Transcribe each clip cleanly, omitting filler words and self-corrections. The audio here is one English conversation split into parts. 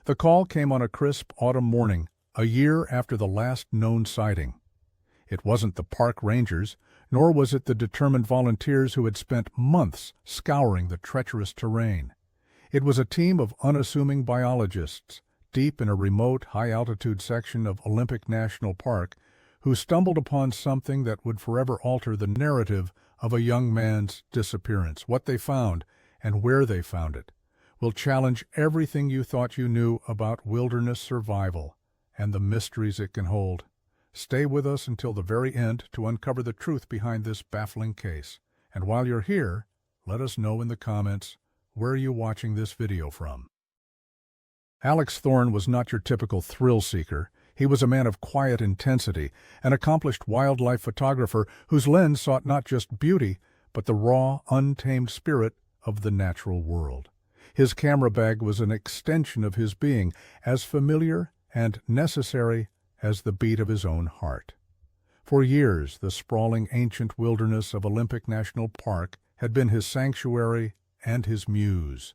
The call came on a crisp autumn morning, a year after the last known sighting. It wasn't the park rangers, nor was it the determined volunteers who had spent months scouring the treacherous terrain. It was a team of unassuming biologists, deep in a remote, high-altitude section of Olympic National Park, who stumbled upon something that would forever alter the narrative of a young man's disappearance. What they found, and where they found it, will challenge everything you thought you knew about wilderness survival and the mysteries it can hold. Stay with us until the very end to uncover the truth behind this baffling case. And while you're here, let us know in the comments, where are you watching this video from? Alex Thorne was not your typical thrill-seeker. He was a man of quiet intensity, an accomplished wildlife photographer whose lens sought not just beauty, but the raw, untamed spirit of the natural world. His camera bag was an extension of his being, as familiar and necessary as the beat of his own heart. For years, the sprawling ancient wilderness of Olympic National Park had been his sanctuary and his muse.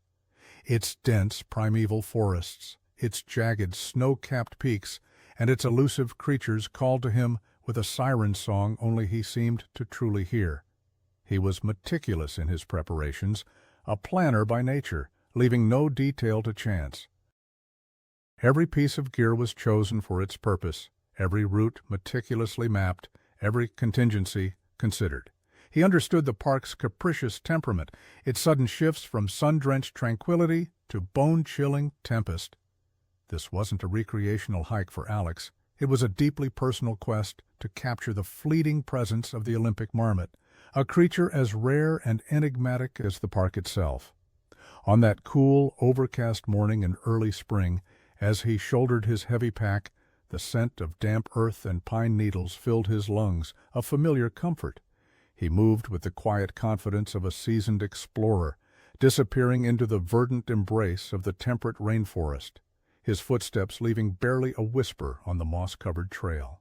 Its dense primeval forests, its jagged snow-capped peaks, and its elusive creatures called to him with a siren song only he seemed to truly hear. He was meticulous in his preparations, a planner by nature, leaving no detail to chance. Every piece of gear was chosen for its purpose, every route meticulously mapped, every contingency considered. He understood the park's capricious temperament, its sudden shifts from sun-drenched tranquility to bone-chilling tempest. This wasn't a recreational hike for Alex. It was a deeply personal quest to capture the fleeting presence of the Olympic marmot, a creature as rare and enigmatic as the park itself. On that cool, overcast morning in early spring, as he shouldered his heavy pack, the scent of damp earth and pine needles filled his lungs, a familiar comfort. He moved with the quiet confidence of a seasoned explorer, disappearing into the verdant embrace of the temperate rainforest, his footsteps leaving barely a whisper on the moss-covered trail.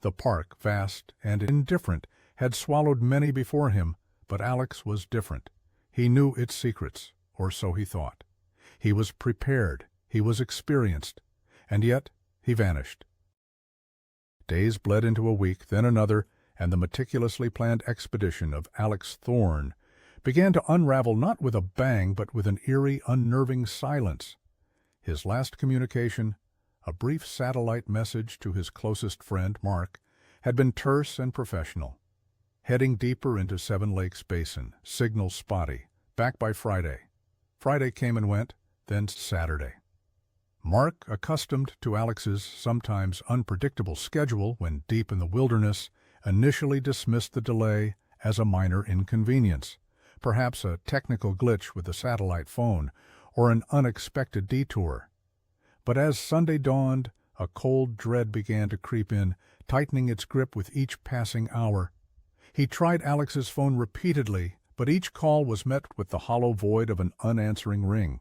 The park, vast and indifferent, had swallowed many before him, but Alex was different. He knew its secrets, or so he thought. He was prepared, he was experienced, and yet he vanished. Days bled into a week, then another, and the meticulously planned expedition of Alex Thorne began to unravel not with a bang but with an eerie, unnerving silence. His last communication, a brief satellite message to his closest friend, Mark, had been terse and professional. Heading deeper into Seven Lakes Basin, signal spotty, back by Friday. Friday came and went, then Saturday. Mark, accustomed to Alex's sometimes unpredictable schedule when deep in the wilderness, initially dismissed the delay as a minor inconvenience, perhaps a technical glitch with the satellite phone, or an unexpected detour. But as Sunday dawned, a cold dread began to creep in, tightening its grip with each passing hour. He tried Alex's phone repeatedly, but each call was met with the hollow void of an unanswering ring.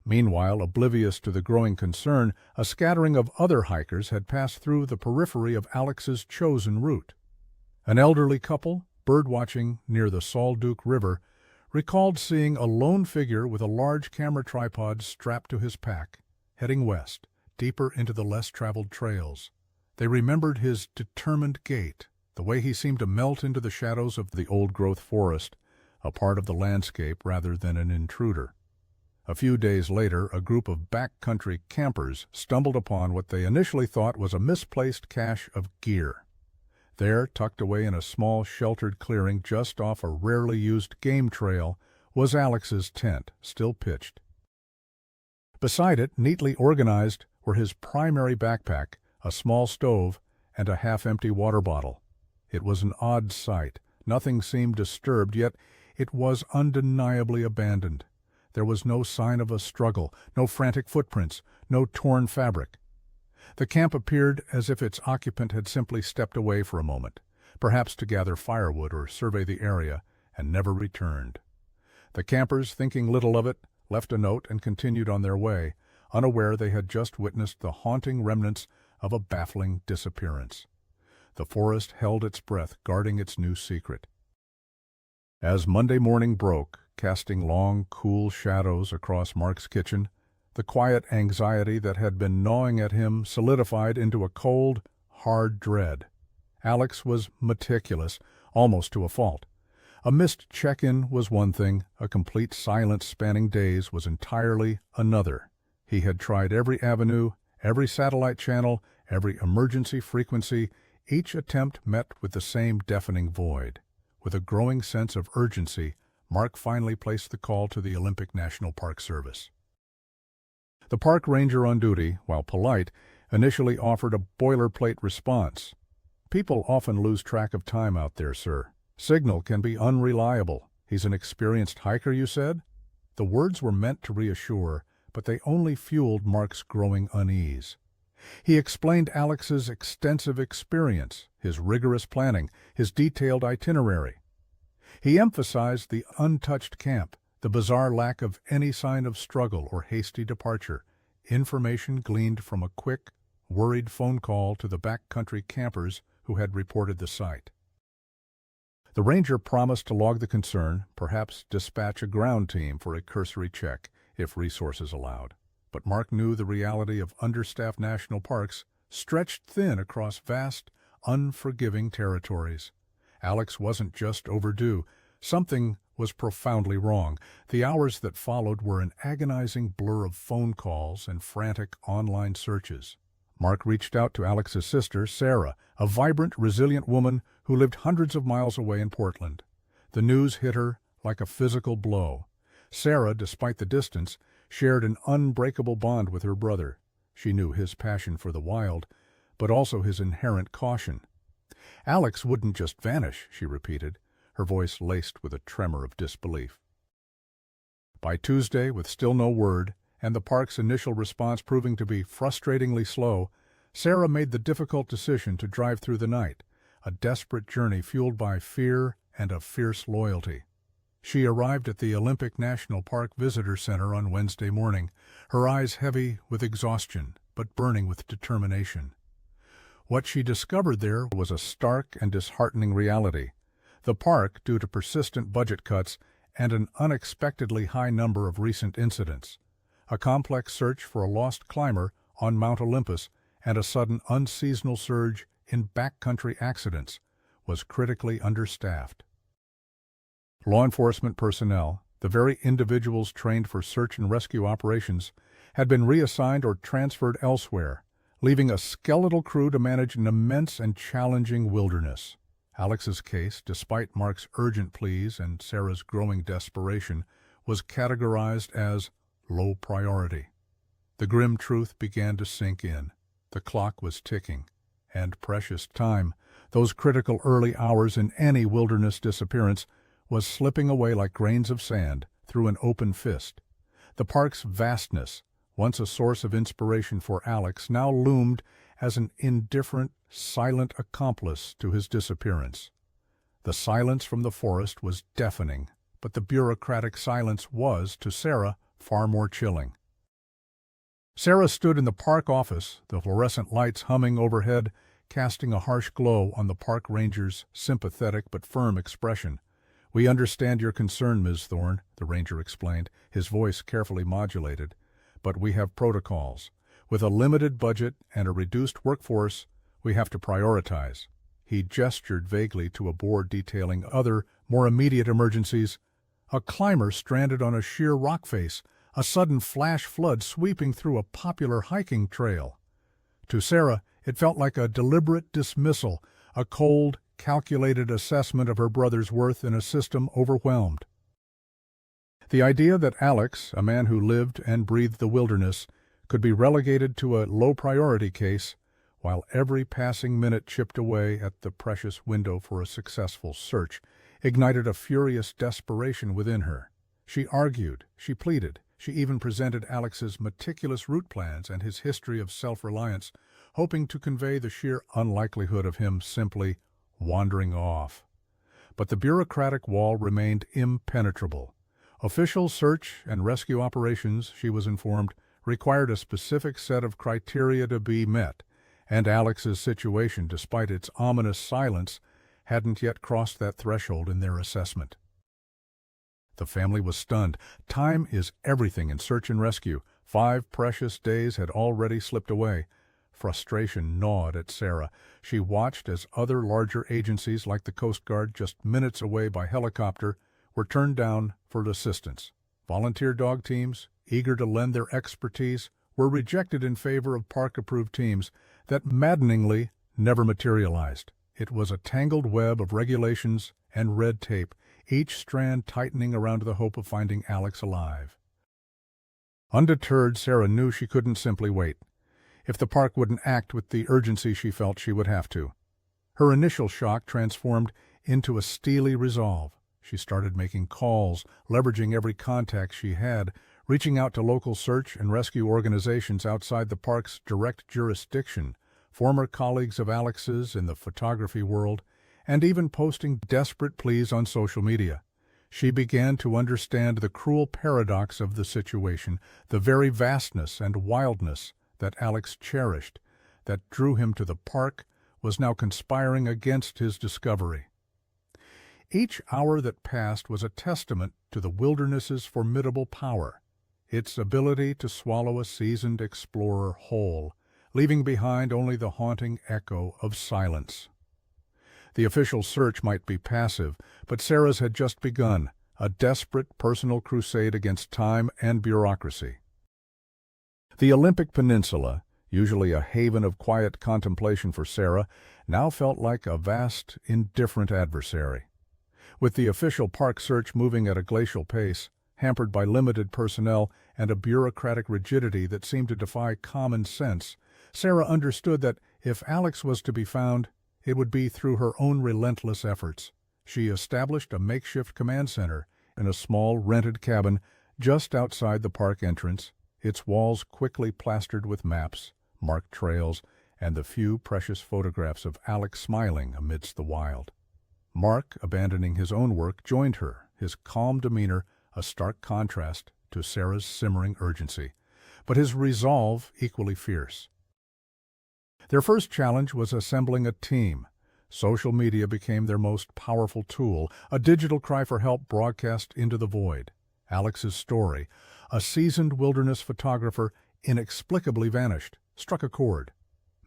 Meanwhile, oblivious to the growing concern, a scattering of other hikers had passed through the periphery of Alex's chosen route. An elderly couple, birdwatching near the Salduke River, recalled seeing a lone figure with a large camera tripod strapped to his pack, heading west, deeper into the less-traveled trails. They remembered his determined gait, the way he seemed to melt into the shadows of the old-growth forest, a part of the landscape rather than an intruder. A few days later, a group of backcountry campers stumbled upon what they initially thought was a misplaced cache of gear. There, tucked away in a small sheltered clearing just off a rarely used game trail, was Alex's tent, still pitched. Beside it, neatly organized, were his primary backpack, a small stove, and a half-empty water bottle. It was an odd sight. Nothing seemed disturbed, yet it was undeniably abandoned. There was no sign of a struggle, no frantic footprints, no torn fabric. The camp appeared as if its occupant had simply stepped away for a moment, perhaps to gather firewood or survey the area, and never returned. The campers, thinking little of it, left a note and continued on their way, unaware they had just witnessed the haunting remnants of a baffling disappearance. The forest held its breath, guarding its new secret. As Monday morning broke, casting long, cool shadows across Mark's kitchen, The quiet anxiety that had been gnawing at him solidified into a cold, hard dread. Alex was meticulous, almost to a fault. A missed check-in was one thing, a complete silence spanning days was entirely another. He had tried every avenue, every satellite channel, every emergency frequency, each attempt met with the same deafening void. With a growing sense of urgency, Mark finally placed the call to the Olympic National Park Service. The park ranger on duty, while polite, initially offered a boilerplate response. "People often lose track of time out there, sir. Signal can be unreliable. He's an experienced hiker, you said?" The words were meant to reassure, but they only fueled Mark's growing unease. He explained Alex's extensive experience, his rigorous planning, his detailed itinerary. He emphasized the untouched camp, the bizarre lack of any sign of struggle or hasty departure, information gleaned from a quick, worried phone call to the backcountry campers who had reported the site. The ranger promised to log the concern, perhaps dispatch a ground team for a cursory check, if resources allowed. But Mark knew the reality of understaffed national parks stretched thin across vast, unforgiving territories. Alex wasn't just overdue. Something was profoundly wrong. The hours that followed were an agonizing blur of phone calls and frantic online searches. Mark reached out to Alex's sister, Sarah, a vibrant, resilient woman who lived hundreds of miles away in Portland. The news hit her like a physical blow. Sarah, despite the distance, shared an unbreakable bond with her brother. She knew his passion for the wild, but also his inherent caution. "Alex wouldn't just vanish," she repeated, her voice laced with a tremor of disbelief. By Tuesday, with still no word, and the park's initial response proving to be frustratingly slow, Sarah made the difficult decision to drive through the night, a desperate journey fueled by fear and a fierce loyalty. She arrived at the Olympic National Park Visitor Center on Wednesday morning, her eyes heavy with exhaustion, but burning with determination. What she discovered there was a stark and disheartening reality. The park, due to persistent budget cuts and an unexpectedly high number of recent incidents, a complex search for a lost climber on Mount Olympus, and a sudden unseasonal surge in backcountry accidents, was critically understaffed. Law enforcement personnel, the very individuals trained for search and rescue operations, had been reassigned or transferred elsewhere, leaving a skeletal crew to manage an immense and challenging wilderness. Alex's case, despite Mark's urgent pleas and Sarah's growing desperation, was categorized as low priority. The grim truth began to sink in. The clock was ticking, and precious time, those critical early hours in any wilderness disappearance, was slipping away like grains of sand through an open fist. The park's vastness, once a source of inspiration for Alex, now loomed as an indifferent, silent accomplice to his disappearance. The silence from the forest was deafening, but the bureaucratic silence was, to Sarah, far more chilling. Sarah stood in the park office, the fluorescent lights humming overhead, casting a harsh glow on the park ranger's sympathetic but firm expression. "We understand your concern, Ms. Thorne," the ranger explained, his voice carefully modulated, "but we have protocols. With a limited budget and a reduced workforce, we have to prioritize." He gestured vaguely to a board detailing other, more immediate emergencies. A climber stranded on a sheer rock face, a sudden flash flood sweeping through a popular hiking trail. To Sarah, it felt like a deliberate dismissal, a cold, calculated assessment of her brother's worth in a system overwhelmed. The idea that Alex, a man who lived and breathed the wilderness, could be relegated to a low-priority case, while every passing minute chipped away at the precious window for a successful search, ignited a furious desperation within her. She argued, she pleaded, she even presented Alex's meticulous route plans and his history of self-reliance, hoping to convey the sheer unlikelihood of him simply wandering off. But the bureaucratic wall remained impenetrable. Official search and rescue operations, she was informed, required a specific set of criteria to be met, and Alex's situation, despite its ominous silence, hadn't yet crossed that threshold in their assessment. The family was stunned. Time is everything in search and rescue. 5 precious days had already slipped away. Frustration gnawed at Sarah. She watched as other larger agencies like the Coast Guard, just minutes away by helicopter, were turned down for assistance. Volunteer dog teams, eager to lend their expertise, were rejected in favor of park-approved teams that maddeningly never materialized. It was a tangled web of regulations and red tape, each strand tightening around the hope of finding Alex alive. Undeterred, Sarah knew she couldn't simply wait. If the park wouldn't act with the urgency she felt, she would have to. Her initial shock transformed into a steely resolve. She started making calls, leveraging every contact she had, reaching out to local search and rescue organizations outside the park's direct jurisdiction, former colleagues of Alex's in the photography world, and even posting desperate pleas on social media. She began to understand the cruel paradox of the situation, the very vastness and wildness that Alex cherished, that drew him to the park, was now conspiring against his discovery. Each hour that passed was a testament to the wilderness's formidable power, its ability to swallow a seasoned explorer whole, leaving behind only the haunting echo of silence. The official search might be passive, but Sarah's had just begun, a desperate personal crusade against time and bureaucracy. The Olympic Peninsula, usually a haven of quiet contemplation for Sarah, now felt like a vast, indifferent adversary. With the official park search moving at a glacial pace, hampered by limited personnel and a bureaucratic rigidity that seemed to defy common sense, Sarah understood that if Alex was to be found, it would be through her own relentless efforts. She established a makeshift command center in a small rented cabin just outside the park entrance, its walls quickly plastered with maps, marked trails, and the few precious photographs of Alex smiling amidst the wild. Mark, abandoning his own work, joined her, his calm demeanor a stark contrast to Sarah's simmering urgency, but his resolve equally fierce. Their first challenge was assembling a team. Social media became their most powerful tool, a digital cry for help broadcast into the void. Alex's story, a seasoned wilderness photographer inexplicably vanished, struck a chord.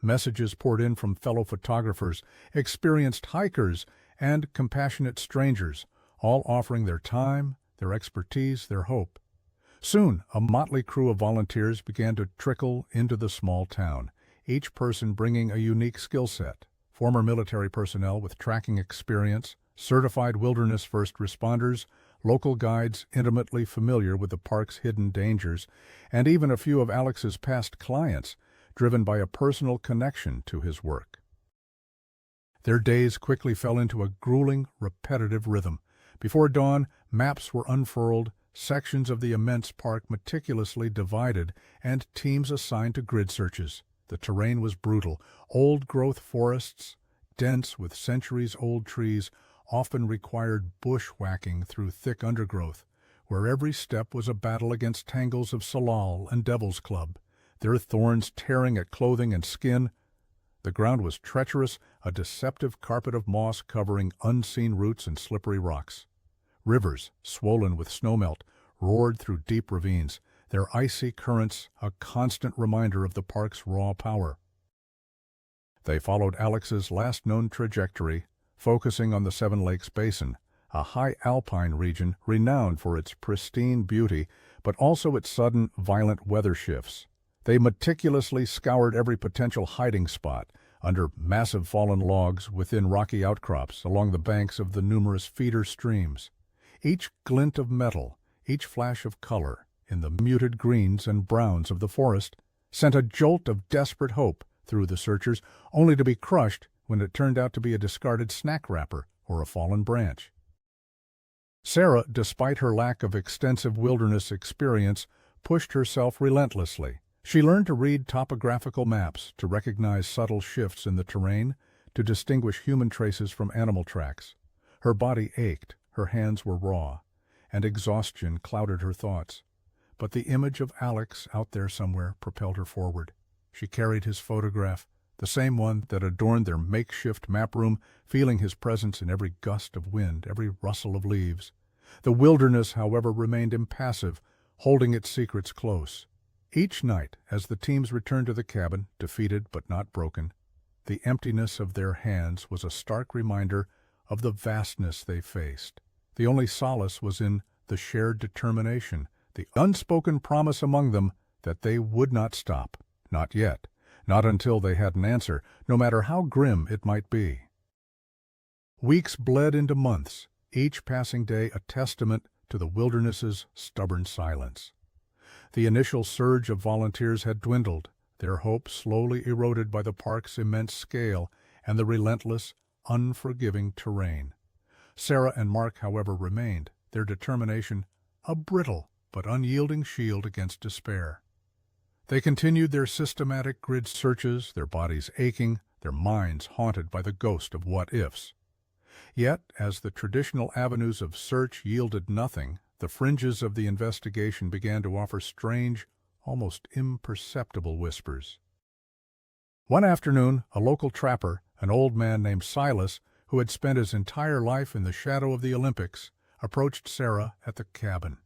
Messages poured in from fellow photographers, experienced hikers, and compassionate strangers, all offering their time, their expertise, their hope. Soon, a motley crew of volunteers began to trickle into the small town, each person bringing a unique skill set. Former military personnel with tracking experience, certified wilderness first responders, local guides intimately familiar with the park's hidden dangers, and even a few of Alex's past clients, driven by a personal connection to his work. Their days quickly fell into a grueling, repetitive rhythm. Before dawn, maps were unfurled, sections of the immense park meticulously divided, and teams assigned to grid searches. The terrain was brutal. Old-growth forests, dense with centuries-old trees, often required bushwhacking through thick undergrowth, where every step was a battle against tangles of salal and devil's club, their thorns tearing at clothing and skin. The ground was treacherous, a deceptive carpet of moss covering unseen roots and slippery rocks. Rivers, swollen with snowmelt, roared through deep ravines, their icy currents a constant reminder of the park's raw power. They followed Alex's last known trajectory, focusing on the Seven Lakes Basin, a high alpine region renowned for its pristine beauty, but also its sudden, violent weather shifts. They meticulously scoured every potential hiding spot, under massive fallen logs, within rocky outcrops, along the banks of the numerous feeder streams. Each glint of metal, each flash of color, in the muted greens and browns of the forest, sent a jolt of desperate hope through the searchers, only to be crushed when it turned out to be a discarded snack wrapper or a fallen branch. Sarah, despite her lack of extensive wilderness experience, pushed herself relentlessly. She learned to read topographical maps, to recognize subtle shifts in the terrain, to distinguish human traces from animal tracks. Her body ached, her hands were raw, and exhaustion clouded her thoughts. But the image of Alex out there somewhere propelled her forward. She carried his photograph, the same one that adorned their makeshift map room, feeling his presence in every gust of wind, every rustle of leaves. The wilderness, however, remained impassive, holding its secrets close. Each night, as the teams returned to the cabin, defeated but not broken, the emptiness of their hands was a stark reminder of the vastness they faced. The only solace was in the shared determination, the unspoken promise among them that they would not stop. Not yet. Not until they had an answer, no matter how grim it might be. Weeks bled into months, each passing day a testament to the wilderness's stubborn silence. The initial surge of volunteers had dwindled, their hope slowly eroded by the park's immense scale and the relentless, unforgiving terrain. Sarah and Mark, however, remained, their determination a brittle but unyielding shield against despair. They continued their systematic grid searches, their bodies aching, their minds haunted by the ghost of what-ifs. Yet, as the traditional avenues of search yielded nothing, the fringes of the investigation began to offer strange, almost imperceptible whispers. One afternoon, a local trapper, an old man named Silas, who had spent his entire life in the shadow of the Olympics, approached Sarah at the cabin.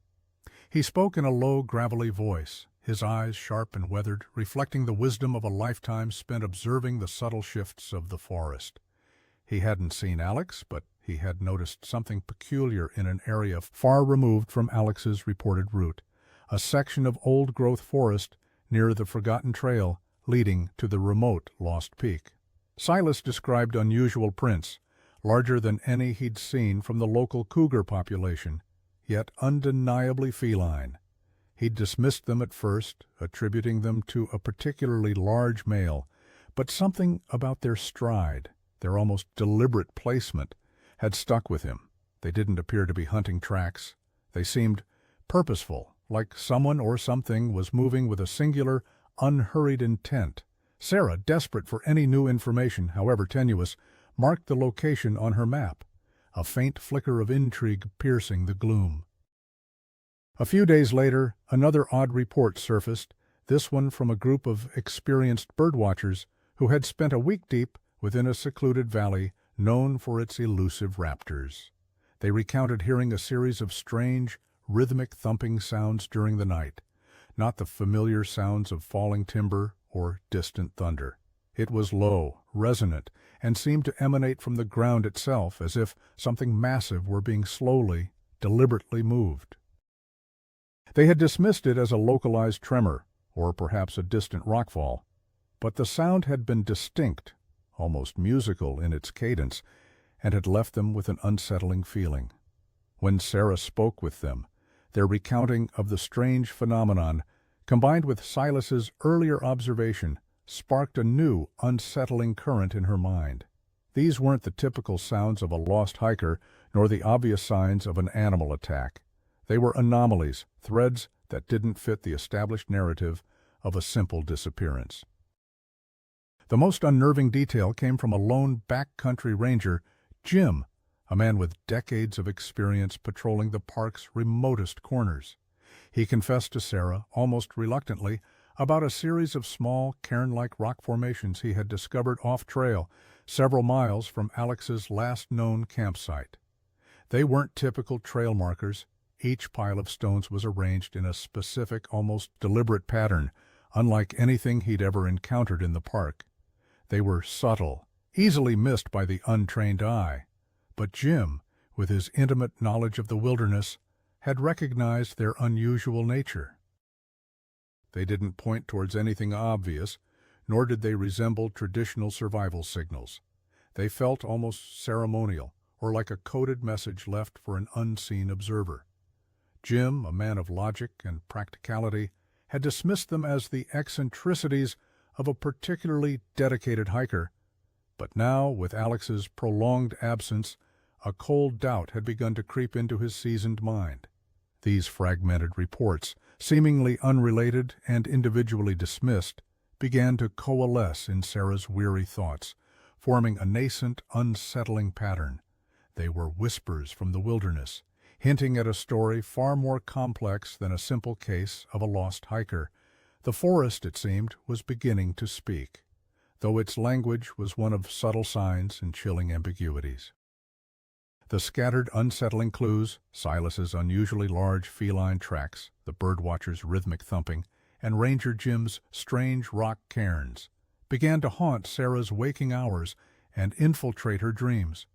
He spoke in a low, gravelly voice, his eyes sharp and weathered, reflecting the wisdom of a lifetime spent observing the subtle shifts of the forest. He hadn't seen Alex, but he had noticed something peculiar in an area far removed from Alex's reported route, a section of old-growth forest near the forgotten trail leading to the remote Lost Peak. Silas described unusual prints, larger than any he'd seen from the local cougar population, yet undeniably feline. He'd dismissed them at first, attributing them to a particularly large male, but something about their stride, their almost deliberate placement, had stuck with him. They didn't appear to be hunting tracks. They seemed purposeful, like someone or something was moving with a singular, unhurried intent. Sarah, desperate for any new information, however tenuous, marked the location on her map, a faint flicker of intrigue piercing the gloom. A few days later, another odd report surfaced, this one from a group of experienced birdwatchers who had spent a week deep within a secluded valley known for its elusive raptors. They recounted hearing a series of strange, rhythmic thumping sounds during the night, not the familiar sounds of falling timber or distant thunder. It was low, resonant, and seemed to emanate from the ground itself, as if something massive were being slowly, deliberately moved. They had dismissed it as a localized tremor, or perhaps a distant rockfall, but the sound had been distinct, almost musical in its cadence, and had left them with an unsettling feeling. When Sarah spoke with them, their recounting of the strange phenomenon, combined with Silas's earlier observation, sparked a new, unsettling current in her mind. These weren't the typical sounds of a lost hiker, nor the obvious signs of an animal attack. They were anomalies, threads that didn't fit the established narrative of a simple disappearance. The most unnerving detail came from a lone backcountry ranger, Jim, a man with decades of experience patrolling the park's remotest corners. He confessed to Sarah, almost reluctantly, about a series of small, cairn-like rock formations he had discovered off-trail, several miles from Alex's last known campsite. They weren't typical trail markers. Each pile of stones was arranged in a specific, almost deliberate pattern, unlike anything he'd ever encountered in the park. They were subtle, easily missed by the untrained eye, but Jim, with his intimate knowledge of the wilderness, had recognized their unusual nature. They didn't point towards anything obvious, nor did they resemble traditional survival signals. They felt almost ceremonial, or like a coded message left for an unseen observer. Jim, a man of logic and practicality, had dismissed them as the eccentricities of a particularly dedicated hiker, but now, with Alex's prolonged absence, a cold doubt had begun to creep into his seasoned mind. These fragmented reports, seemingly unrelated and individually dismissed, began to coalesce in Sarah's weary thoughts, forming a nascent, unsettling pattern. They were whispers from the wilderness, hinting at a story far more complex than a simple case of a lost hiker. The forest, it seemed, was beginning to speak, though its language was one of subtle signs and chilling ambiguities. The scattered, unsettling clues, Silas's unusually large feline tracks, the birdwatcher's rhythmic thumping, and Ranger Jim's strange rock cairns began to haunt Sarah's waking hours and infiltrate her dreams.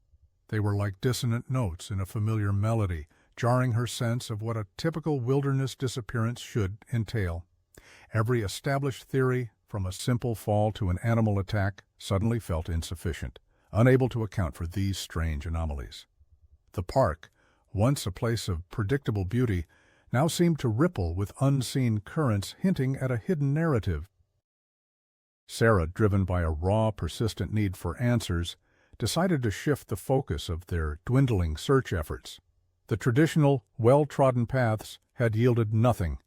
They were like dissonant notes in a familiar melody, jarring her sense of what a typical wilderness disappearance should entail. Every established theory, from a simple fall to an animal attack, suddenly felt insufficient, unable to account for these strange anomalies. The park, once a place of predictable beauty, now seemed to ripple with unseen currents hinting at a hidden narrative. Sarah, driven by a raw, persistent need for answers, decided to shift the focus of their dwindling search efforts. The traditional, well-trodden paths had yielded nothing.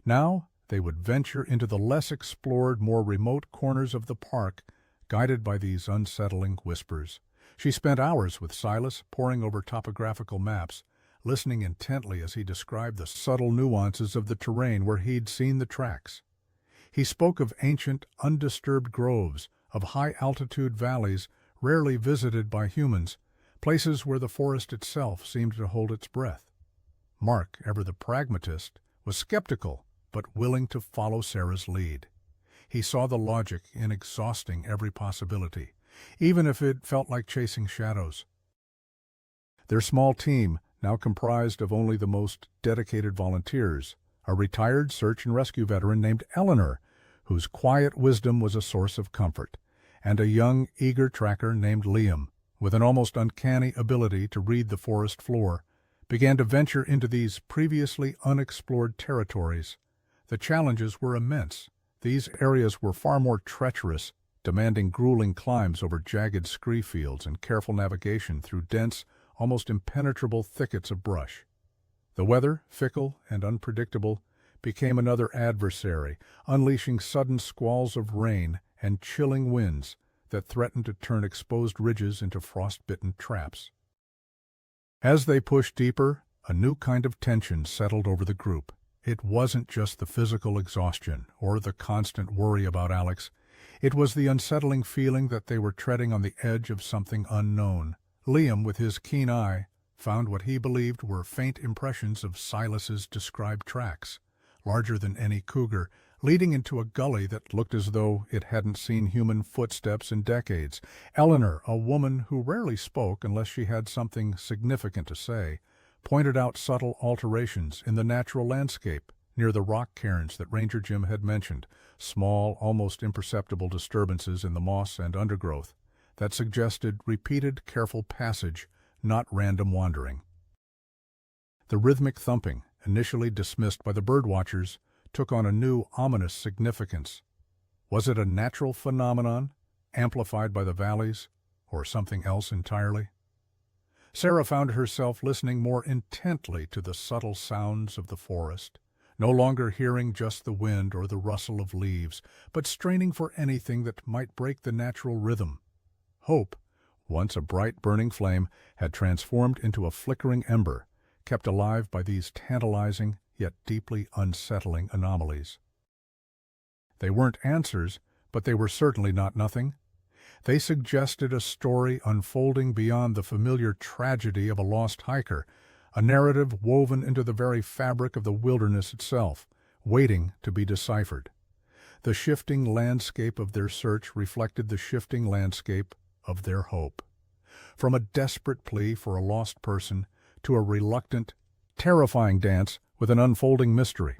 Now they would venture into the less explored, more remote corners of the park, guided by these unsettling whispers. She spent hours with Silas, poring over topographical maps, listening intently as he described the subtle nuances of the terrain where he'd seen the tracks. He spoke of ancient, undisturbed groves, of high-altitude valleys rarely visited by humans, places where the forest itself seemed to hold its breath. Mark, ever the pragmatist, was skeptical, but willing to follow Sarah's lead. He saw the logic in exhausting every possibility, even if it felt like chasing shadows. Their small team, now comprised of only the most dedicated volunteers, a retired search and rescue veteran named Eleanor, whose quiet wisdom was a source of comfort, and a young, eager tracker named Liam, with an almost uncanny ability to read the forest floor, began to venture into these previously unexplored territories. The challenges were immense. These areas were far more treacherous, demanding grueling climbs over jagged scree fields and careful navigation through dense, almost impenetrable thickets of brush. The weather, fickle and unpredictable, became another adversary, unleashing sudden squalls of rain and chilling winds that threatened to turn exposed ridges into frost-bitten traps. As they pushed deeper, a new kind of tension settled over the group. It wasn't just the physical exhaustion or the constant worry about Alex. It was the unsettling feeling that they were treading on the edge of something unknown. Liam, with his keen eye, found what he believed were faint impressions of Silas's described tracks, larger than any cougar, leading into a gully that looked as though it hadn't seen human footsteps in decades. Eleanor, a woman who rarely spoke unless she had something significant to say, pointed out subtle alterations in the natural landscape near the rock cairns that Ranger Jim had mentioned, small, almost imperceptible disturbances in the moss and undergrowth that suggested repeated, careful passage, not random wandering. The rhythmic thumping, initially dismissed by the birdwatchers, took on a new, ominous significance. Was it a natural phenomenon, amplified by the valleys, or something else entirely? Sarah found herself listening more intently to the subtle sounds of the forest, no longer hearing just the wind or the rustle of leaves, but straining for anything that might break the natural rhythm. Hope, once a bright burning flame, had transformed into a flickering ember, kept alive by these tantalizing yet deeply unsettling anomalies. They weren't answers, but they were certainly not nothing. They suggested a story unfolding beyond the familiar tragedy of a lost hiker, a narrative woven into the very fabric of the wilderness itself, waiting to be deciphered. The shifting landscape of their search reflected the shifting landscape of their hope. From a desperate plea for a lost person to a reluctant, terrifying dance with an unfolding mystery.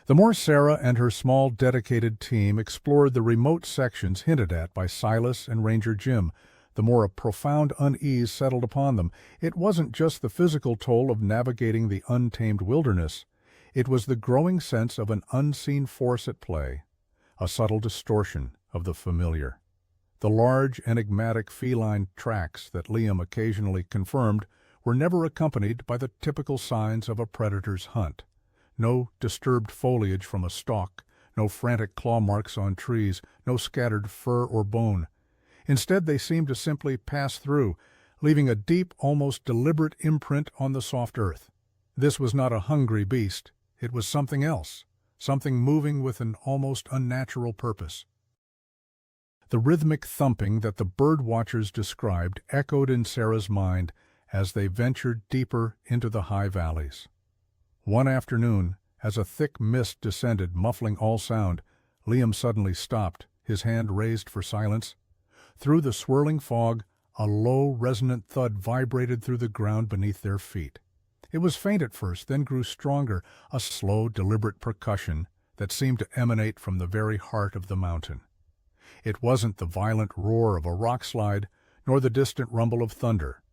The more Sarah and her small, dedicated team explored the remote sections hinted at by Silas and Ranger Jim, the more a profound unease settled upon them. It wasn't just the physical toll of navigating the untamed wilderness. It was the growing sense of an unseen force at play, a subtle distortion of the familiar. The large, enigmatic feline tracks that Liam occasionally confirmed were never accompanied by the typical signs of a predator's hunt. No disturbed foliage from a stalk, no frantic claw marks on trees, no scattered fur or bone. Instead, they seemed to simply pass through, leaving a deep, almost deliberate imprint on the soft earth. This was not a hungry beast. It was something else, something moving with an almost unnatural purpose. The rhythmic thumping that the bird watchers described echoed in Sarah's mind as they ventured deeper into the high valleys. One afternoon, As a thick mist descended, muffling all sound, Liam suddenly stopped, his hand raised for silence. Through the swirling fog, a low, resonant thud vibrated through the ground beneath their feet. It was faint at first, then grew stronger, a slow, deliberate percussion that seemed to emanate from the very heart of the mountain. It wasn't the violent roar of a rock slide, nor the distant rumble of thunder.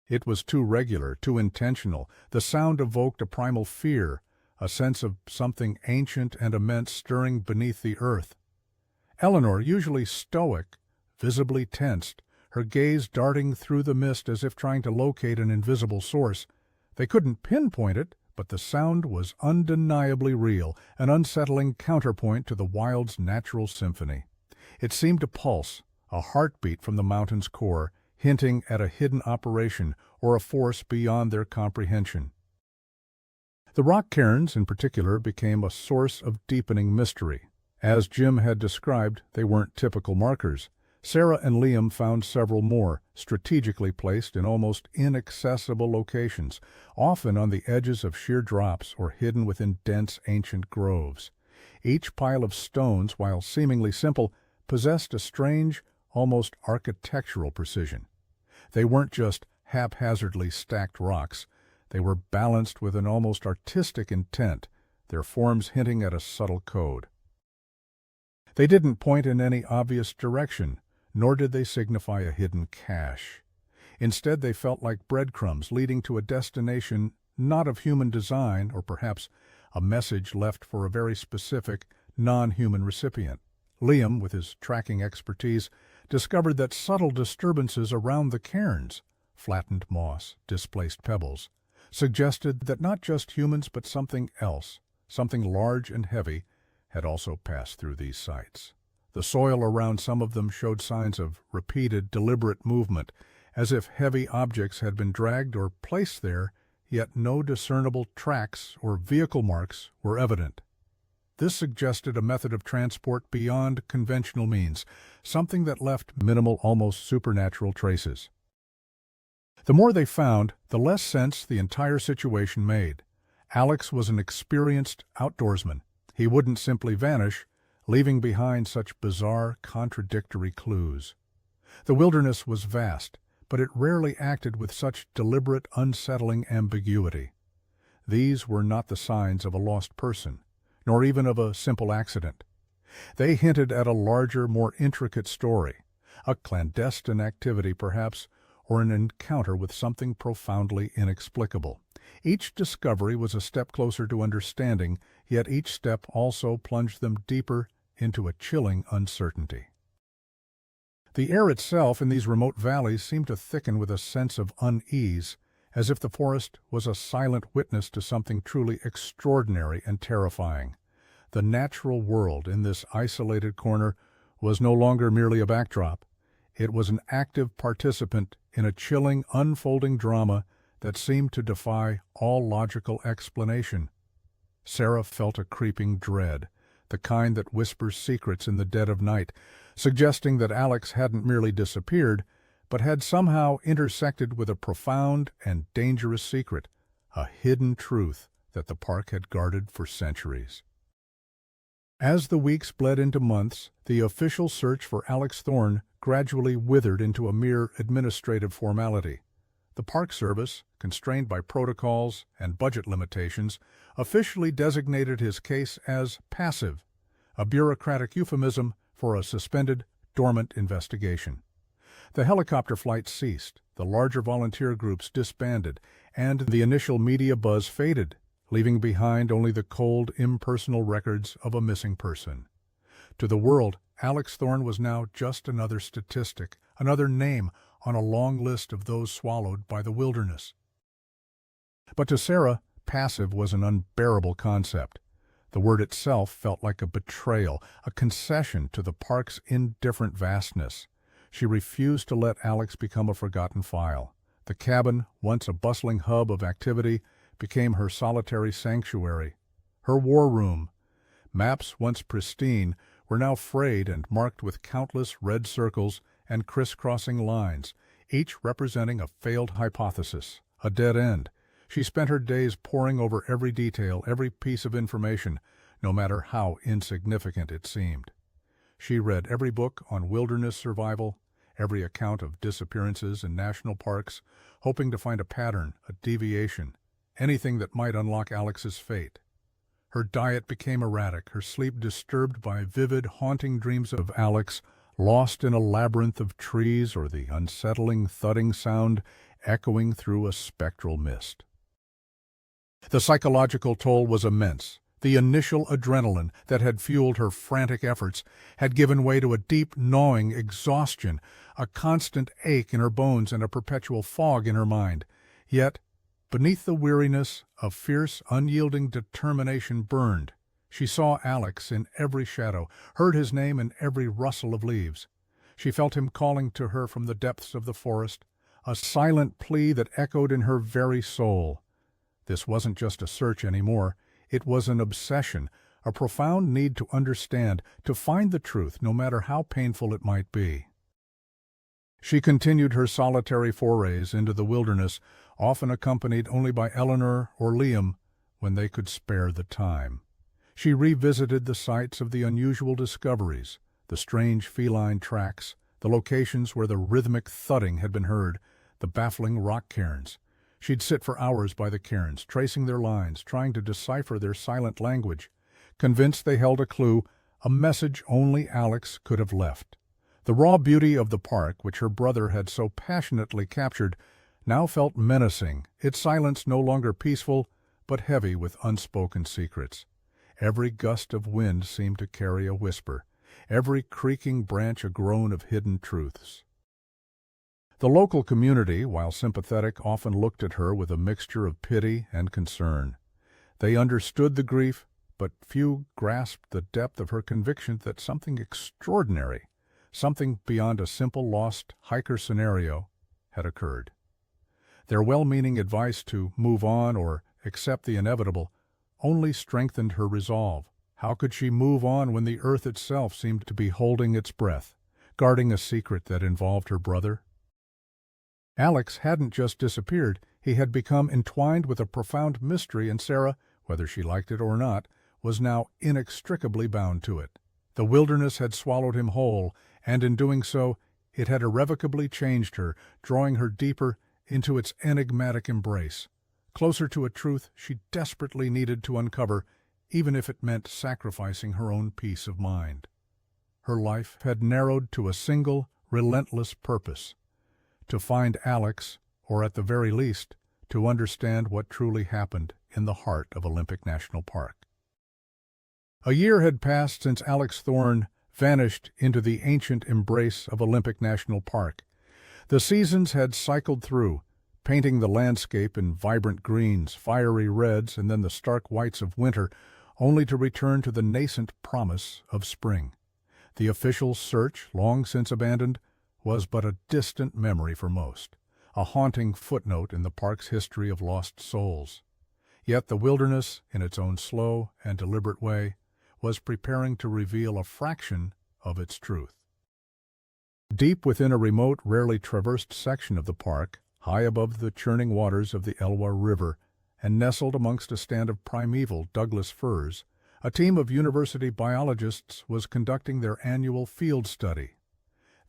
It was too regular, too intentional. The sound evoked a primal fear, a sense of something ancient and immense stirring beneath the earth. Eleanor, usually stoic, visibly tensed, her gaze darting through the mist as if trying to locate an invisible source. They couldn't pinpoint it, but the sound was undeniably real, an unsettling counterpoint to the wild's natural symphony. It seemed to pulse, a heartbeat from the mountain's core, hinting at a hidden operation or a force beyond their comprehension. The rock cairns, in particular, became a source of deepening mystery. As Jim had described, they weren't typical markers. Sarah and Liam found several more, strategically placed in almost inaccessible locations, often on the edges of sheer drops or hidden within dense ancient groves. Each pile of stones, while seemingly simple, possessed a strange, almost architectural precision. They weren't just haphazardly stacked rocks. They were balanced with an almost artistic intent, their forms hinting at a subtle code. They didn't point in any obvious direction, nor did they signify a hidden cache. Instead, they felt like breadcrumbs leading to a destination not of human design, or perhaps a message left for a very specific, non-human recipient. Liam, with his tracking expertise, discovered that subtle disturbances around the cairns, flattened moss, displaced pebbles, suggested that not just humans but something else, something large and heavy, had also passed through these sites. The soil around some of them showed signs of repeated, deliberate movement, as if heavy objects had been dragged or placed there, yet no discernible tracks or vehicle marks were evident. This suggested a method of transport beyond conventional means, something that left minimal, almost supernatural traces. The more they found, the less sense the entire situation made. Alex was an experienced outdoorsman. He wouldn't simply vanish, leaving behind such bizarre, contradictory clues. The wilderness was vast, but it rarely acted with such deliberate, unsettling ambiguity. These were not the signs of a lost person, nor even of a simple accident. They hinted at a larger, more intricate story, a clandestine activity perhaps, or an encounter with something profoundly inexplicable. Each discovery was a step closer to understanding, yet each step also plunged them deeper into a chilling uncertainty. The air itself in these remote valleys seemed to thicken with a sense of unease, as if the forest was a silent witness to something truly extraordinary and terrifying. The natural world in this isolated corner was no longer merely a backdrop. It was an active participant in a chilling, unfolding drama that seemed to defy all logical explanation. Sarah felt a creeping dread, the kind that whispers secrets in the dead of night, suggesting that Alex hadn't merely disappeared, but had somehow intersected with a profound and dangerous secret, a hidden truth that the park had guarded for centuries. As the weeks bled into months, the official search for Alex Thorne gradually withered into a mere administrative formality. The Park Service, constrained by protocols and budget limitations, officially designated his case as passive, a bureaucratic euphemism for a suspended, dormant investigation. The helicopter flights ceased, the larger volunteer groups disbanded, and the initial media buzz faded, leaving behind only the cold, impersonal records of a missing person. To the world, Alex Thorne was now just another statistic, another name on a long list of those swallowed by the wilderness. But to Sarah, passive was an unbearable concept. The word itself felt like a betrayal, a concession to the park's indifferent vastness. She refused to let Alex become a forgotten file. The cabin, once a bustling hub of activity, became her solitary sanctuary, her war room. Maps, once pristine, were now frayed and marked with countless red circles and crisscrossing lines, each representing a failed hypothesis, a dead end. She spent her days poring over every detail, every piece of information, no matter how insignificant it seemed. She read every book on wilderness survival, every account of disappearances in national parks, hoping to find a pattern, a deviation, anything that might unlock Alex's fate. Her diet became erratic, her sleep disturbed by vivid, haunting dreams of Alex, lost in a labyrinth of trees or the unsettling thudding sound echoing through a spectral mist. The psychological toll was immense. The initial adrenaline that had fueled her frantic efforts had given way to a deep, gnawing exhaustion, a constant ache in her bones and a perpetual fog in her mind. Yet, beneath the weariness, a fierce, unyielding determination burned. She saw Alex in every shadow, heard his name in every rustle of leaves. She felt him calling to her from the depths of the forest, a silent plea that echoed in her very soul. This wasn't just a search anymore. It was an obsession, a profound need to understand, to find the truth, no matter how painful it might be. She continued her solitary forays into the wilderness, often accompanied only by Eleanor or Liam when they could spare the time. She revisited the sites of the unusual discoveries, the strange feline tracks, the locations where the rhythmic thudding had been heard, the baffling rock cairns. She'd sit for hours by the cairns, tracing their lines, trying to decipher their silent language, convinced they held a clue, a message only Alex could have left. The raw beauty of the park, which her brother had so passionately captured, now felt menacing, its silence no longer peaceful, but heavy with unspoken secrets. Every gust of wind seemed to carry a whisper, every creaking branch a groan of hidden truths. The local community, while sympathetic, often looked at her with a mixture of pity and concern. They understood the grief, but few grasped the depth of her conviction that something extraordinary, something beyond a simple lost hiker scenario, had occurred. Their well-meaning advice to move on or accept the inevitable only strengthened her resolve. How could she move on when the earth itself seemed to be holding its breath, guarding a secret that involved her brother? Alex hadn't just disappeared, he had become entwined with a profound mystery, and Sarah, whether she liked it or not, was now inextricably bound to it. The wilderness had swallowed him whole, and in doing so, it had irrevocably changed her, drawing her deeper into its enigmatic embrace, closer to a truth she desperately needed to uncover, even if it meant sacrificing her own peace of mind. Her life had narrowed to a single, relentless purpose: to find Alex, or at the very least, to understand what truly happened in the heart of Olympic National Park. A year had passed since Alex Thorne vanished into the ancient embrace of Olympic National Park. The seasons had cycled through, painting the landscape in vibrant greens, fiery reds, and then the stark whites of winter, only to return to the nascent promise of spring. The official search, long since abandoned, was but a distant memory for most, a haunting footnote in the park's history of lost souls. Yet the wilderness, in its own slow and deliberate way, was preparing to reveal a fraction of its truth. Deep within a remote, rarely traversed section of the park, high above the churning waters of the Elwha River, and nestled amongst a stand of primeval Douglas firs, a team of university biologists was conducting their annual field study.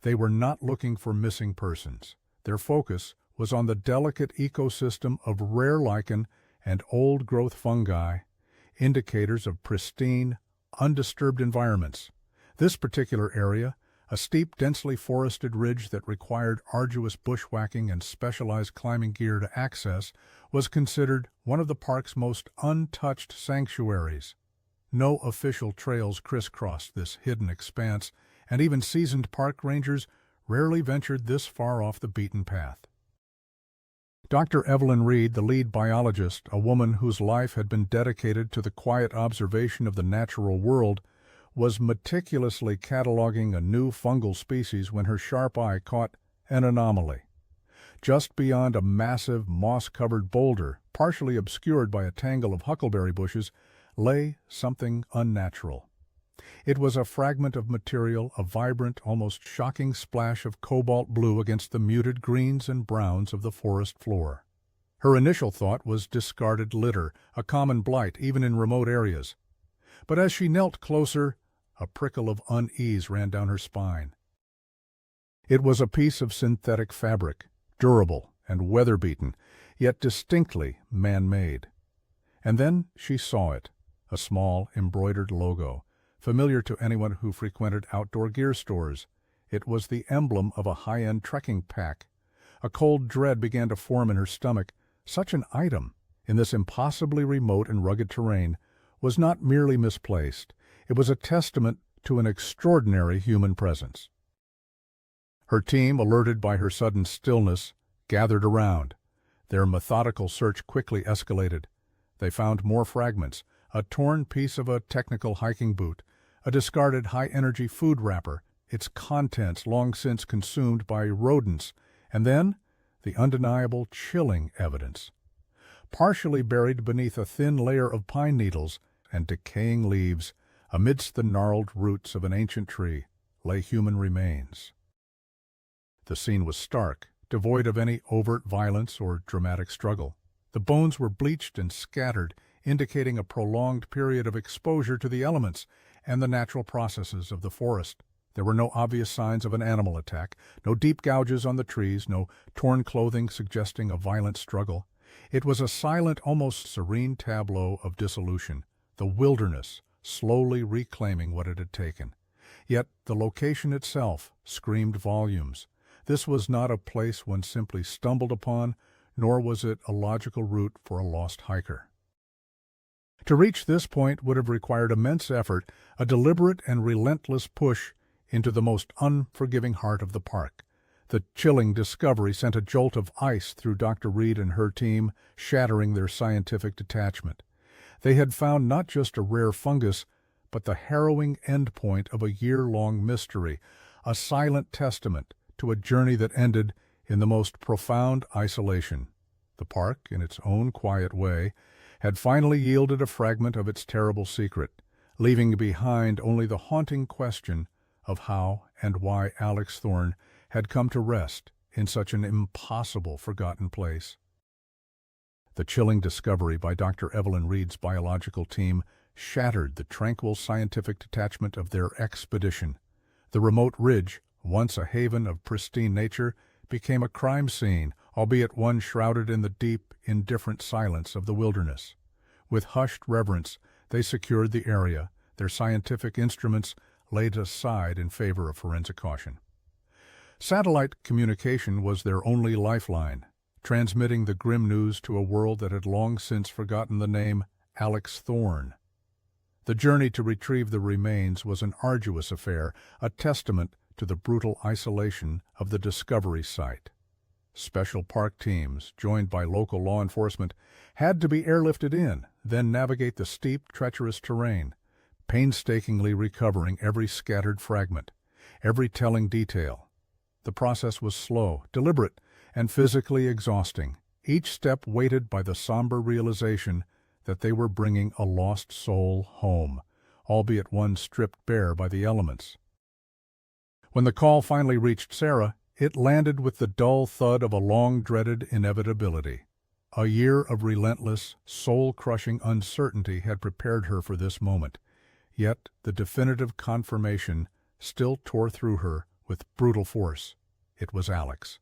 They were not looking for missing persons. Their focus was on the delicate ecosystem of rare lichen and old-growth fungi, indicators of pristine, undisturbed environments. This particular area, a steep, densely forested ridge that required arduous bushwhacking and specialized climbing gear to access, was considered one of the park's most untouched sanctuaries. No official trails crisscrossed this hidden expanse, and even seasoned park rangers rarely ventured this far off the beaten path. Dr. Evelyn Reed, the lead biologist, a woman whose life had been dedicated to the quiet observation of the natural world, was meticulously cataloging a new fungal species when her sharp eye caught an anomaly. Just beyond a massive, moss-covered boulder, partially obscured by a tangle of huckleberry bushes, lay something unnatural. It was a fragment of material, a vibrant, almost shocking splash of cobalt blue against the muted greens and browns of the forest floor. Her initial thought was discarded litter, a common blight even in remote areas. But as she knelt closer, a prickle of unease ran down her spine. It was a piece of synthetic fabric, durable and weather-beaten, yet distinctly man-made. And then she saw it, a small, embroidered logo, familiar to anyone who frequented outdoor gear stores. It was the emblem of a high-end trekking pack. A cold dread began to form in her stomach. Such an item, in this impossibly remote and rugged terrain, was not merely misplaced. It was a testament to an extraordinary human presence. Her team, alerted by her sudden stillness, gathered around. Their methodical search quickly escalated. They found more fragments, a torn piece of a technical hiking boot, a discarded high-energy food wrapper, its contents long since consumed by rodents, and then the undeniable chilling evidence. Partially buried beneath a thin layer of pine needles and decaying leaves, amidst the gnarled roots of an ancient tree, lay human remains. The scene was stark, devoid of any overt violence or dramatic struggle. The bones were bleached and scattered, indicating a prolonged period of exposure to the elements and the natural processes of the forest. There were no obvious signs of an animal attack, no deep gouges on the trees, no torn clothing suggesting a violent struggle. It was a silent, almost serene tableau of dissolution, the wilderness slowly reclaiming what it had taken. Yet the location itself screamed volumes. This was not a place one simply stumbled upon, nor was it a logical route for a lost hiker. To reach this point would have required immense effort, a deliberate and relentless push into the most unforgiving heart of the park. The chilling discovery sent a jolt of ice through Dr. Reed and her team, shattering their scientific detachment. They had found not just a rare fungus, but the harrowing endpoint of a year-long mystery, a silent testament to a journey that ended in the most profound isolation. The park, in its own quiet way, had finally yielded a fragment of its terrible secret, leaving behind only the haunting question of how and why Alex Thorne had come to rest in such an impossible forgotten place. The chilling discovery by Dr. Evelyn Reed's biological team shattered the tranquil scientific detachment of their expedition. The remote ridge, once a haven of pristine nature, became a crime scene, albeit one shrouded in the deep, indifferent silence of the wilderness. With hushed reverence, they secured the area, their scientific instruments laid aside in favor of forensic caution. Satellite communication was their only lifeline, transmitting the grim news to a world that had long since forgotten the name Alex Thorne. The journey to retrieve the remains was an arduous affair, a testament to the brutal isolation of the discovery site. Special park teams, joined by local law enforcement, had to be airlifted in, then navigate the steep, treacherous terrain, painstakingly recovering every scattered fragment, every telling detail. The process was slow, deliberate, and physically exhausting, each step weighted by the somber realization that they were bringing a lost soul home, albeit one stripped bare by the elements. When the call finally reached Sarah, it landed with the dull thud of a long-dreaded inevitability. A year of relentless, soul-crushing uncertainty had prepared her for this moment, yet the definitive confirmation still tore through her with brutal force. It was Alex.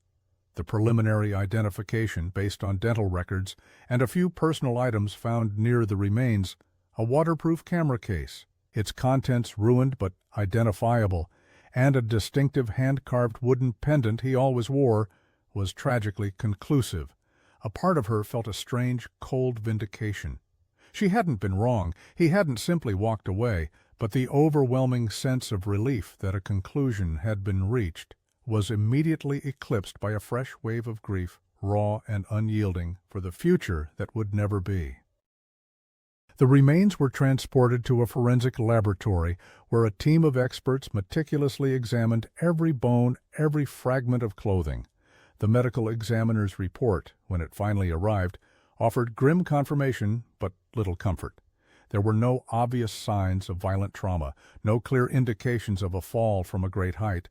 The preliminary identification based on dental records and a few personal items found near the remains, a waterproof camera case, its contents ruined but identifiable, and a distinctive hand-carved wooden pendant he always wore, was tragically conclusive. A part of her felt a strange, cold vindication. She hadn't been wrong, he hadn't simply walked away, but the overwhelming sense of relief that a conclusion had been reached was immediately eclipsed by a fresh wave of grief, raw and unyielding, for the future that would never be. The remains were transported to a forensic laboratory where a team of experts meticulously examined every bone, every fragment of clothing. The medical examiner's report, when it finally arrived, offered grim confirmation but little comfort. There were no obvious signs of violent trauma, no clear indications of a fall from a great height,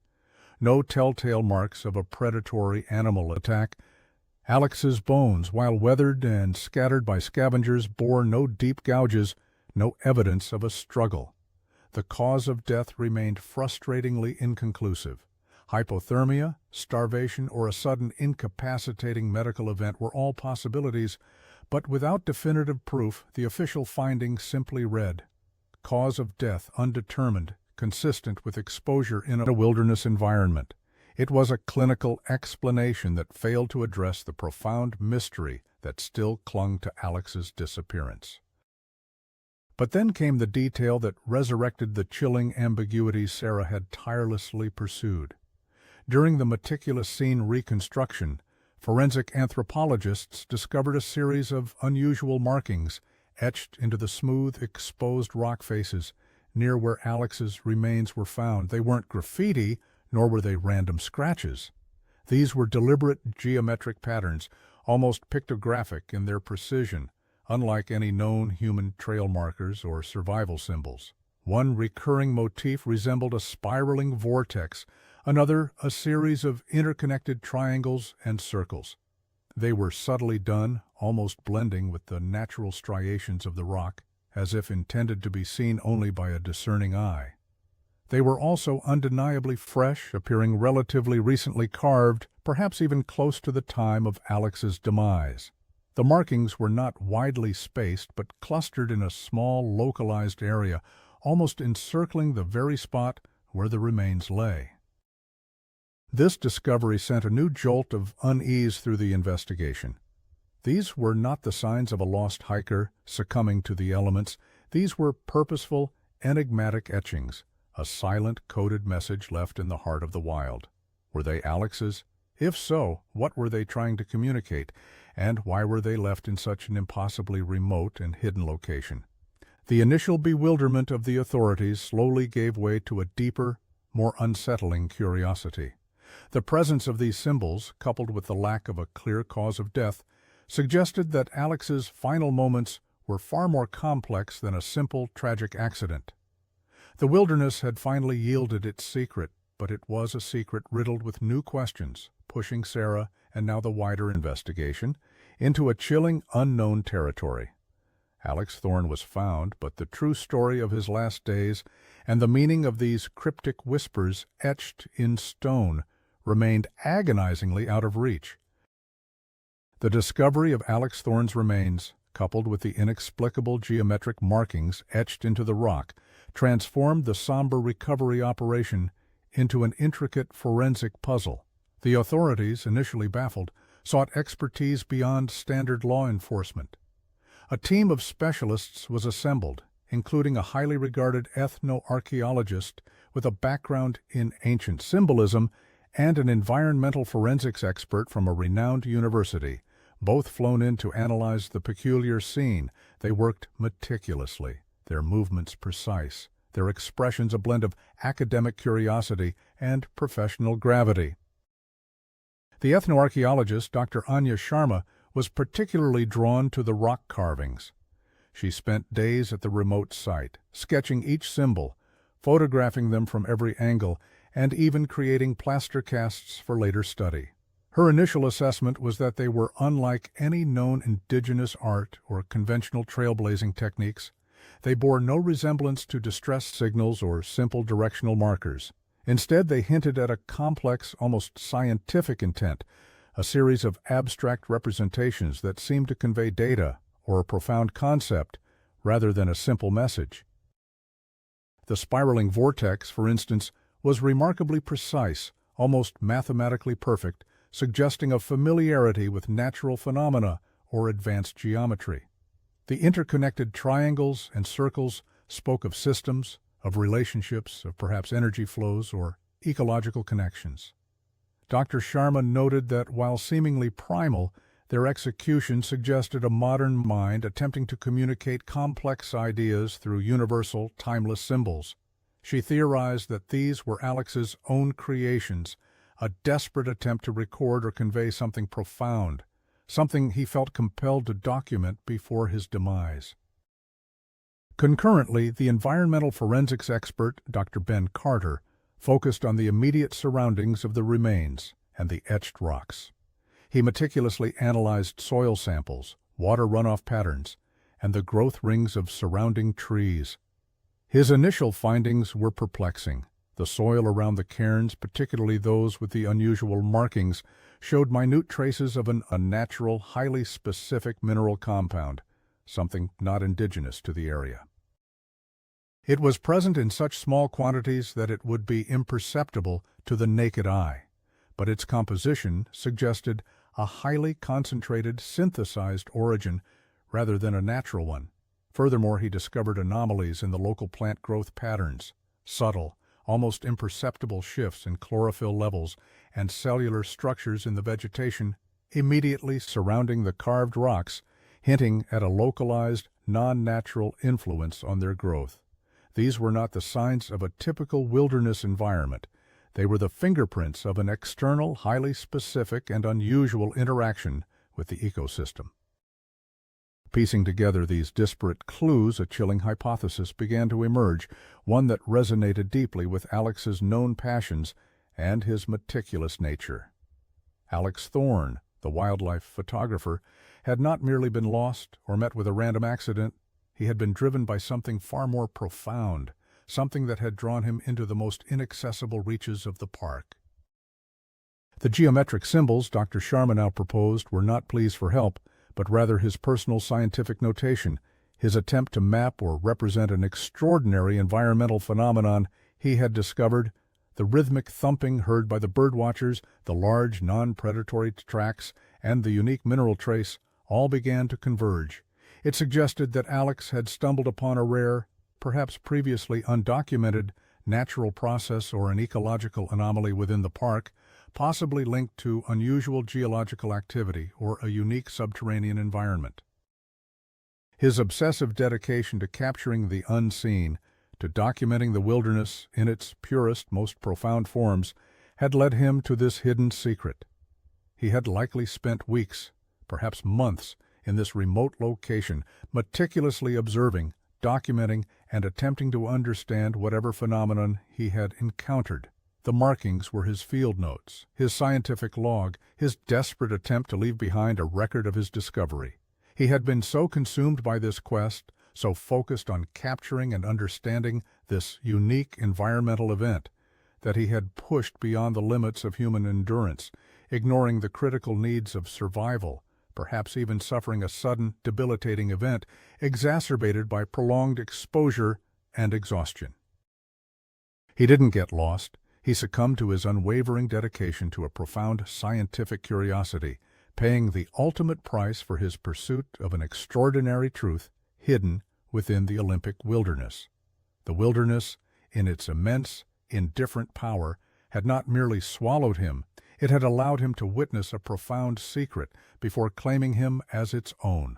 no telltale marks of a predatory animal attack, Alex's bones, while weathered and scattered by scavengers, bore no deep gouges, no evidence of a struggle. The cause of death remained frustratingly inconclusive. Hypothermia, starvation, or a sudden incapacitating medical event were all possibilities, but without definitive proof, the official findings simply read, "Cause of death undetermined, consistent with exposure in a wilderness environment." It was a clinical explanation that failed to address the profound mystery that still clung to Alex's disappearance. But then came the detail that resurrected the chilling ambiguity Sarah had tirelessly pursued. During the meticulous scene reconstruction, forensic anthropologists discovered a series of unusual markings etched into the smooth, exposed rock faces near where Alex's remains were found. They weren't graffiti, nor were they random scratches. These were deliberate geometric patterns, almost pictographic in their precision, unlike any known human trail markers or survival symbols. One recurring motif resembled a spiraling vortex, another a series of interconnected triangles and circles. They were subtly done, almost blending with the natural striations of the rock, as if intended to be seen only by a discerning eye. They were also undeniably fresh, appearing relatively recently carved, perhaps even close to the time of Alex's demise. The markings were not widely spaced, but clustered in a small, localized area, almost encircling the very spot where the remains lay. This discovery sent a new jolt of unease through the investigation. These were not the signs of a lost hiker succumbing to the elements. These were purposeful, enigmatic etchings, a silent, coded message left in the heart of the wild. Were they Alex's? If so, what were they trying to communicate, and why were they left in such an impossibly remote and hidden location? The initial bewilderment of the authorities slowly gave way to a deeper, more unsettling curiosity. The presence of these symbols, coupled with the lack of a clear cause of death, suggested that Alex's final moments were far more complex than a simple, tragic accident. The wilderness had finally yielded its secret, but it was a secret riddled with new questions, pushing Sarah, and now the wider investigation, into a chilling, unknown territory. Alex Thorne was found, but the true story of his last days and the meaning of these cryptic whispers etched in stone remained agonizingly out of reach. The discovery of Alex Thorne's remains, coupled with the inexplicable geometric markings etched into the rock, transformed the somber recovery operation into an intricate forensic puzzle. The authorities, initially baffled, sought expertise beyond standard law enforcement. A team of specialists was assembled, including a highly regarded ethno-archaeologist with a background in ancient symbolism and an environmental forensics expert from a renowned university, both flown in to analyze the peculiar scene. They worked meticulously, their movements precise, their expressions a blend of academic curiosity and professional gravity. The ethnoarchaeologist, Dr. Anya Sharma, was particularly drawn to the rock carvings. She spent days at the remote site, sketching each symbol, photographing them from every angle, and even creating plaster casts for later study. Her initial assessment was that they were unlike any known indigenous art or conventional trailblazing techniques. They bore no resemblance to distress signals or simple directional markers. Instead, they hinted at a complex, almost scientific intent, a series of abstract representations that seemed to convey data or a profound concept rather than a simple message. The spiraling vortex, for instance, was remarkably precise, almost mathematically perfect, suggesting a familiarity with natural phenomena or advanced geometry. The interconnected triangles and circles spoke of systems, of relationships, of perhaps energy flows or ecological connections. Dr. Sharma noted that while seemingly primal, their execution suggested a modern mind attempting to communicate complex ideas through universal, timeless symbols. She theorized that these were Alex's own creations, a desperate attempt to record or convey something profound, something he felt compelled to document before his demise. Concurrently, the environmental forensics expert, Dr. Ben Carter, focused on the immediate surroundings of the remains and the etched rocks. He meticulously analyzed soil samples, water runoff patterns, and the growth rings of surrounding trees. His initial findings were perplexing. The soil around the cairns, particularly those with the unusual markings, showed minute traces of an unnatural, highly specific mineral compound, something not indigenous to the area. It was present in such small quantities that it would be imperceptible to the naked eye, but its composition suggested a highly concentrated, synthesized origin rather than a natural one. Furthermore, he discovered anomalies in the local plant growth patterns, subtle, almost imperceptible shifts in chlorophyll levels and cellular structures in the vegetation immediately surrounding the carved rocks, hinting at a localized, non-natural influence on their growth. These were not the signs of a typical wilderness environment. They were the fingerprints of an external, highly specific and unusual interaction with the ecosystem. Piecing together these disparate clues, a chilling hypothesis began to emerge, one that resonated deeply with Alex's known passions and his meticulous nature. Alex Thorne, the wildlife photographer, had not merely been lost or met with a random accident. He had been driven by something far more profound, something that had drawn him into the most inaccessible reaches of the park. The geometric symbols Dr. Sharma now proposed were not pleas for help, but rather his personal scientific notation, his attempt to map or represent an extraordinary environmental phenomenon he had discovered. The rhythmic thumping heard by the birdwatchers, the large non-predatory tracks, and the unique mineral trace all began to converge. It suggested that Alex had stumbled upon a rare, perhaps previously undocumented, natural process or an ecological anomaly within the park, possibly linked to unusual geological activity or a unique subterranean environment. His obsessive dedication to capturing the unseen, to documenting the wilderness in its purest, most profound forms, had led him to this hidden secret. He had likely spent weeks, perhaps months, in this remote location, meticulously observing, documenting, and attempting to understand whatever phenomenon he had encountered. The markings were his field notes, his scientific log, his desperate attempt to leave behind a record of his discovery. He had been so consumed by this quest, so focused on capturing and understanding this unique environmental event, that he had pushed beyond the limits of human endurance, ignoring the critical needs of survival, perhaps even suffering a sudden, debilitating event exacerbated by prolonged exposure and exhaustion. He didn't get lost. He succumbed to his unwavering dedication to a profound scientific curiosity, paying the ultimate price for his pursuit of an extraordinary truth hidden within the Olympic wilderness. The wilderness, in its immense, indifferent power, had not merely swallowed him, it had allowed him to witness a profound secret before claiming him as its own.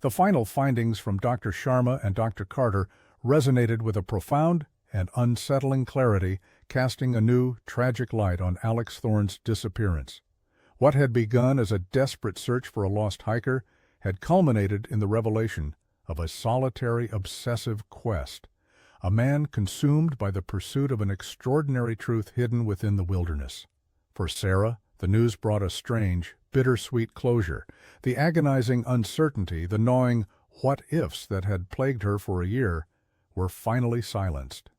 The final findings from Dr. Sharma and Dr. Carter resonated with a profound and unsettling clarity, casting a new, tragic light on Alex Thorne's disappearance. What had begun as a desperate search for a lost hiker had culminated in the revelation of a solitary, obsessive quest, a man consumed by the pursuit of an extraordinary truth hidden within the wilderness. For Sarah, the news brought a strange, bittersweet closure. The agonizing uncertainty, the gnawing what-ifs that had plagued her for a year, were finally silenced.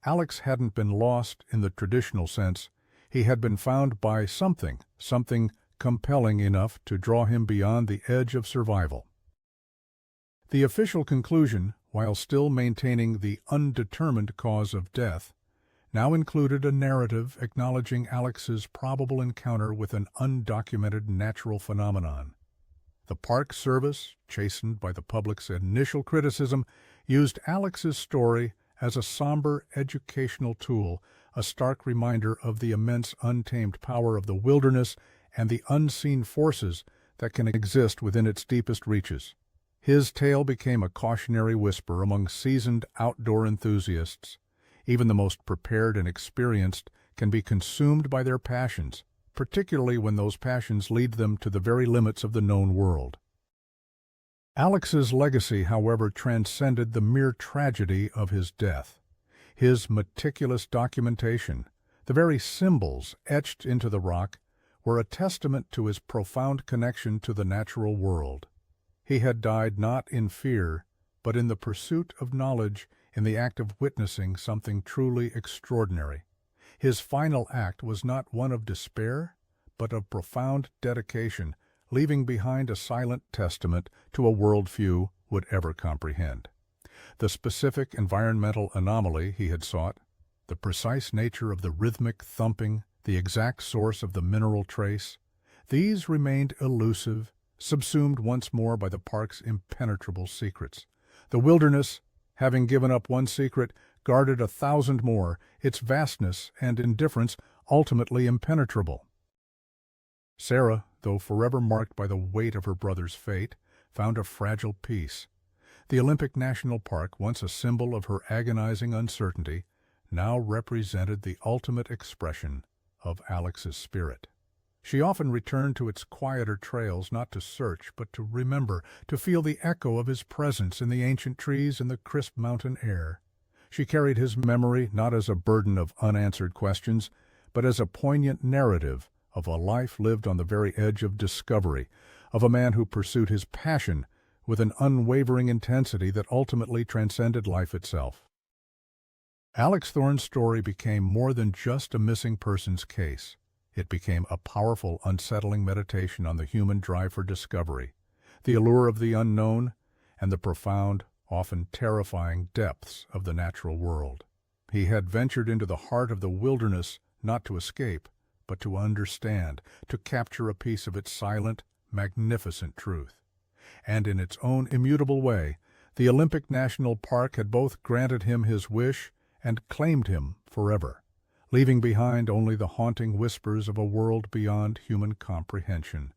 Alex hadn't been lost in the traditional sense. He had been found by something compelling enough to draw him beyond the edge of survival. The official conclusion, while still maintaining the undetermined cause of death, now included a narrative acknowledging Alex's probable encounter with an undocumented natural phenomenon. The Park Service, chastened by the public's initial criticism, used Alex's story as a somber educational tool, a stark reminder of the immense untamed power of the wilderness and the unseen forces that can exist within its deepest reaches. His tale became a cautionary whisper among seasoned outdoor enthusiasts. Even the most prepared and experienced can be consumed by their passions, particularly when those passions lead them to the very limits of the known world. Alex's legacy, however, transcended the mere tragedy of his death. His meticulous documentation, the very symbols etched into the rock, were a testament to his profound connection to the natural world. He had died not in fear, but in the pursuit of knowledge, in the act of witnessing something truly extraordinary. His final act was not one of despair, but of profound dedication, leaving behind a silent testament to a world few would ever comprehend. The specific environmental anomaly he had sought, the precise nature of the rhythmic thumping, the exact source of the mineral trace, these remained elusive, subsumed once more by the park's impenetrable secrets. The wilderness, having given up one secret, guarded 1,000 more, its vastness and indifference ultimately impenetrable. Sarah, though forever marked by the weight of her brother's fate, found a fragile peace. The Olympic National Park, once a symbol of her agonizing uncertainty, now represented the ultimate expression of Alex's spirit. She often returned to its quieter trails not to search but to remember, to feel the echo of his presence in the ancient trees and the crisp mountain air. She carried his memory not as a burden of unanswered questions, but as a poignant narrative of a life lived on the very edge of discovery, of a man who pursued his passion with an unwavering intensity that ultimately transcended life itself. Alex Thorne's story became more than just a missing persons case. It became a powerful, unsettling meditation on the human drive for discovery, the allure of the unknown, and the profound, often terrifying depths of the natural world. He had ventured into the heart of the wilderness not to escape, but to understand, to capture a piece of its silent, magnificent truth. And in its own immutable way, the Olympic National Park had both granted him his wish and claimed him forever, leaving behind only the haunting whispers of a world beyond human comprehension.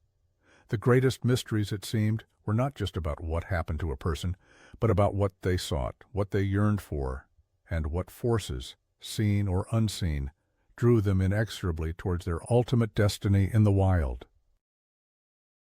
The greatest mysteries, it seemed, were not just about what happened to a person, but about what they sought, what they yearned for, and what forces, seen or unseen, drew them inexorably towards their ultimate destiny in the wild.